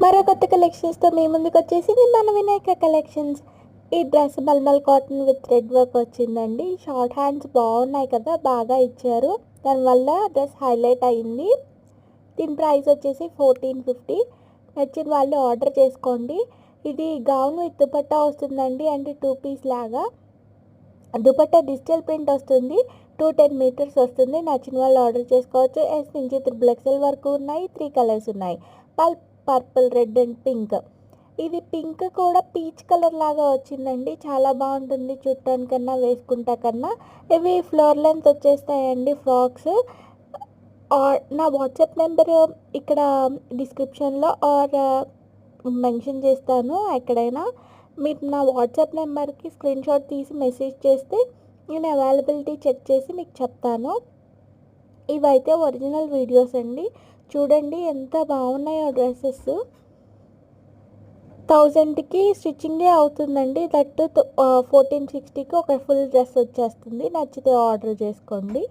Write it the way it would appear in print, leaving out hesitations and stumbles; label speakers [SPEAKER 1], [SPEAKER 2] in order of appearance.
[SPEAKER 1] మరో కొత్త కలెక్షన్స్తో మీ ముందుకు వచ్చేసింది మన వినాయక కలెక్షన్స్. ఈ dress mulmul cotton with thread work వచ్చిందండి. షార్ట్ హ్యాండ్స్ బాగున్నాయి కదా, బాగా ఇచ్చారు, దానివల్ల డ్రెస్ హైలైట్ అయింది. దీని ప్రైస్ వచ్చేసి 1450. నచ్చిన వాళ్ళు ఆర్డర్ చేసుకోండి. ఇది గౌన్ విత్ దుపట్టా వస్తుందండి, అంటే 2 పీస్ లాగా. దుపట్టా డిజిటల్ ప్రింట్ వస్తుంది, 210 మీటర్స్ వస్తుంది. నచ్చిన వాళ్ళు ఆర్డర్ చేసుకోవచ్చు. ఎస్ నుంచి XXL వరకు ఉన్నాయి. 3 కలర్స్ ఉన్నాయి, పర్పుల్, రెడ్ అండ్ పింక్. ఇది పింక్ కూడా పీచ్ కలర్ లాగా వచ్చిందండి, చాలా బాగుంటుంది చుట్టానికన్నా వేసుకుంటా కన్నా. ఇవి ఫ్లోర్ లెంత్ వచ్చేస్తాయండి ఫ్రాక్స్. నా వాట్సాప్ నెంబర్ ఇక్కడ డిస్క్రిప్షన్లో ఆర్ మెన్షన్ చేస్తాను. ఎక్కడైనా మీరు నా వాట్సాప్ నెంబర్కి స్క్రీన్ షాట్ తీసి మెసేజ్ చేస్తే నేను అవైలబిలిటీ చెక్ చేసి మీకు చెప్తాను. ఇవైతే ఒరిజినల్ వీడియోస్ అండి, చూడండి ఎంత బాగున్నాయో డ్రెస్సెస్. 1000కి స్టిచ్చింగే అవుతుందండి, దట్టు 1460కి ఒక ఫుల్ డ్రెస్ వచ్చేస్తుంది. నచ్చితే ఆర్డర్ చేసుకోండి.